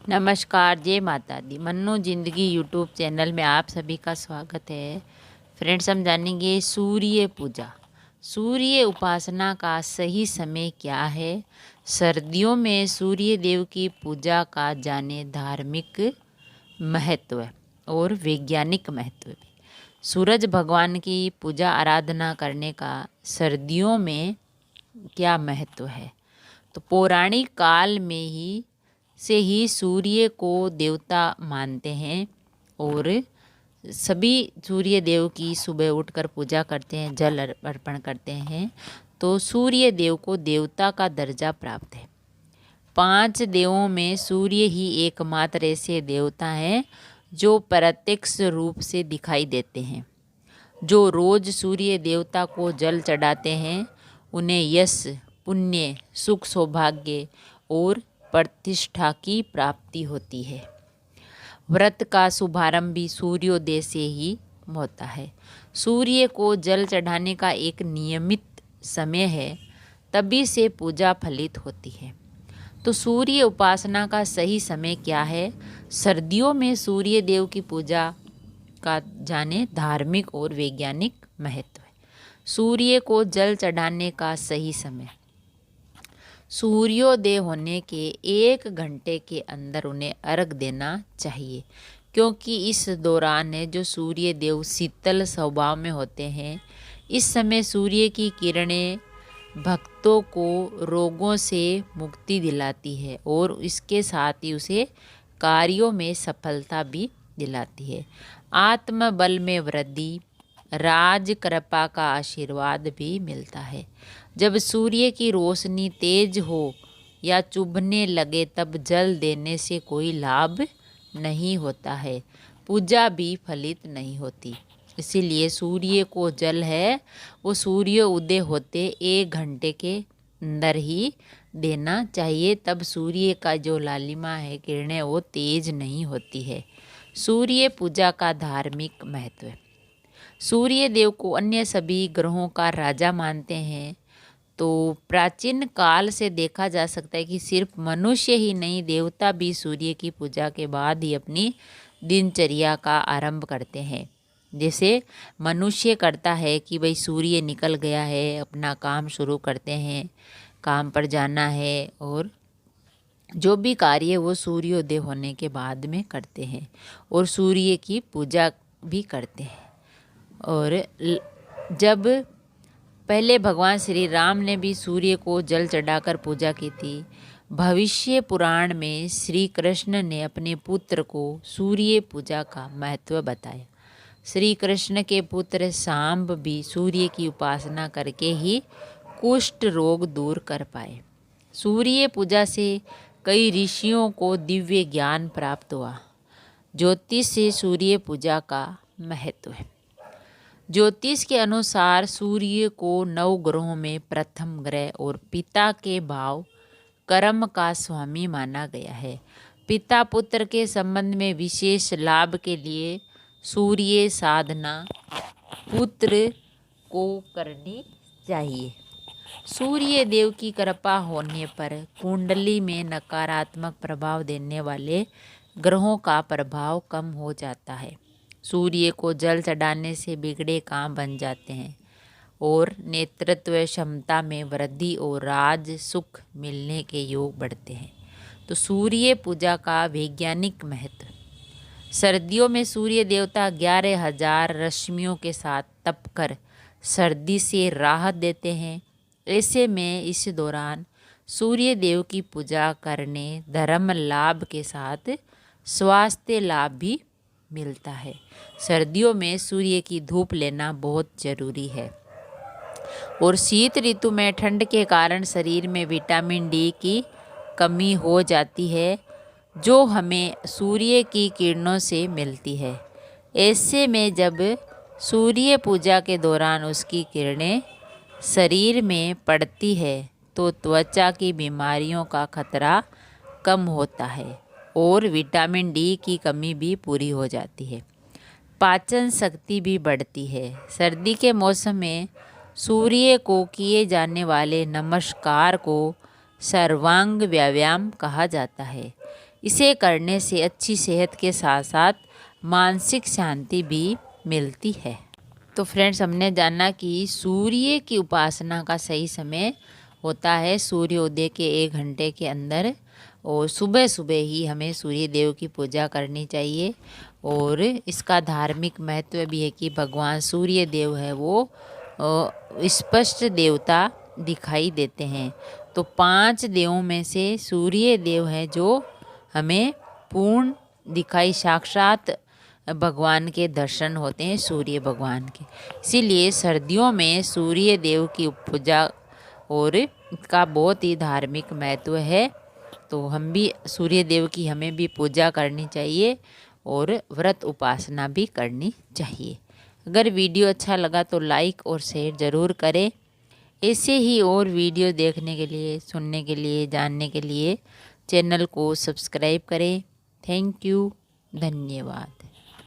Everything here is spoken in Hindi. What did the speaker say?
नमस्कार, जय माता दी। मन्नू जिंदगी यूट्यूब चैनल में आप सभी का स्वागत है। फ्रेंड्स, हम जानेंगे सूर्य पूजा। सूर्य उपासना का सही समय क्या है। सर्दियों में सूर्य देव की पूजा का जाने धार्मिक महत्व और वैज्ञानिक महत्व भी। सूरज भगवान की पूजा आराधना करने का सर्दियों में क्या महत्व है। तो पौराणिक काल में ही सूर्य को देवता मानते हैं और सभी सूर्य देव की सुबह उठकर पूजा करते हैं, जल अर्पण करते हैं। तो सूर्य देव को देवता का दर्जा प्राप्त है। 5 देवों में सूर्य ही एकमात्र ऐसे देवता हैं जो प्रत्यक्ष रूप से दिखाई देते हैं। जो रोज सूर्य देवता को जल चढ़ाते हैं उन्हें यश, पुण्य, सुख, सौभाग्य और प्रतिष्ठा की प्राप्ति होती है। व्रत का शुभारंभ भी सूर्योदय से ही होता है। सूर्य को जल चढ़ाने का एक नियमित समय है, तभी से पूजा फलित होती है। तो सूर्य उपासना का सही समय क्या है। सर्दियों में सूर्य देव की पूजा का जाने धार्मिक और वैज्ञानिक महत्व है। सूर्य को जल चढ़ाने का सही समय सूर्योदय होने के 1 घंटे के अंदर उन्हें अर्घ देना चाहिए, क्योंकि इस दौरान जो सूर्य देव शीतल स्वभाव में होते हैं। इस समय सूर्य की किरणें भक्तों को रोगों से मुक्ति दिलाती है और इसके साथ ही उसे कार्यों में सफलता भी दिलाती है। आत्मबल में वृद्धि, राज कृपा का आशीर्वाद भी मिलता है। जब सूर्य की रोशनी तेज हो या चुभने लगे तब जल देने से कोई लाभ नहीं होता है, पूजा भी फलित नहीं होती। इसीलिए सूर्य को जल है वो सूर्य उदय होते 1 घंटे के अंदर ही देना चाहिए, तब सूर्य का जो लालिमा है, किरणें, वो तेज नहीं होती है। सूर्य पूजा का धार्मिक महत्व। सूर्य देव को अन्य सभी ग्रहों का राजा मानते हैं। तो प्राचीन काल से देखा जा सकता है कि सिर्फ मनुष्य ही नहीं, देवता भी सूर्य की पूजा के बाद ही अपनी दिनचर्या का आरंभ करते हैं। जैसे मनुष्य करता है कि भाई सूर्य निकल गया है, अपना काम शुरू करते हैं, काम पर जाना है, और जो भी कार्य वो सूर्योदय होने के बाद में करते हैं और सूर्य की पूजा भी करते हैं। और जब पहले भगवान श्री राम ने भी सूर्य को जल चढ़ाकर पूजा की थी। भविष्य पुराण में श्री कृष्ण ने अपने पुत्र को सूर्य पूजा का महत्व बताया। श्री कृष्ण के पुत्र सांब भी सूर्य की उपासना करके ही कुष्ठ रोग दूर कर पाए। सूर्य पूजा से कई ऋषियों को दिव्य ज्ञान प्राप्त हुआ। ज्योतिष से सूर्य पूजा का महत्व है। ज्योतिष के अनुसार सूर्य को 9 ग्रहों में प्रथम ग्रह और पिता के भाव कर्म का स्वामी माना गया है। पिता पुत्र के संबंध में विशेष लाभ के लिए सूर्य साधना पुत्र को करनी चाहिए। सूर्य देव की कृपा होने पर कुंडली में नकारात्मक प्रभाव देने वाले ग्रहों का प्रभाव कम हो जाता है। सूर्य को जल चढ़ाने से बिगड़े काम बन जाते हैं और नेतृत्व क्षमता में वृद्धि और राज सुख मिलने के योग बढ़ते हैं। तो सूर्य पूजा का वैज्ञानिक महत्व। सर्दियों में सूर्य देवता 11,000 रश्मियों के साथ तप कर सर्दी से राहत देते हैं। ऐसे में इस दौरान सूर्य देव की पूजा करने धर्म लाभ के साथ स्वास्थ्य लाभ भी मिलता है। सर्दियों में सूर्य की धूप लेना बहुत जरूरी है। और शीत ऋतु में ठंड के कारण शरीर में विटामिन डी की कमी हो जाती है, जो हमें सूर्य की किरणों से मिलती है। ऐसे में जब सूर्य पूजा के दौरान उसकी किरणें शरीर में पड़ती है तो त्वचा की बीमारियों का खतरा कम होता है और विटामिन डी की कमी भी पूरी हो जाती है। पाचन शक्ति भी बढ़ती है। सर्दी के मौसम में सूर्य को किए जाने वाले नमस्कार को सर्वांग व्यायाम कहा जाता है। इसे करने से अच्छी सेहत के साथ साथ मानसिक शांति भी मिलती है। तो फ्रेंड्स, हमने जाना कि सूर्य की उपासना का सही समय होता है सूर्योदय के 1 घंटे के अंदर, और सुबह सुबह ही हमें सूर्य देव की पूजा करनी चाहिए। और इसका धार्मिक महत्व भी है कि भगवान सूर्य देव है वो स्पष्ट देवता दिखाई देते हैं। तो 5 देवों में से सूर्य देव है जो हमें पूर्ण दिखाई, साक्षात भगवान के दर्शन होते हैं सूर्य भगवान के। इसीलिए सर्दियों में सूर्य देव की पूजा और इसका बहुत ही धार्मिक महत्व है। तो हम भी सूर्य देव की हमें भी पूजा करनी चाहिए और व्रत उपासना भी करनी चाहिए। अगर वीडियो अच्छा लगा तो लाइक और शेयर ज़रूर करें। ऐसे ही और वीडियो देखने के लिए, सुनने के लिए, जानने के लिए चैनल को सब्सक्राइब करें। थैंक यू, धन्यवाद।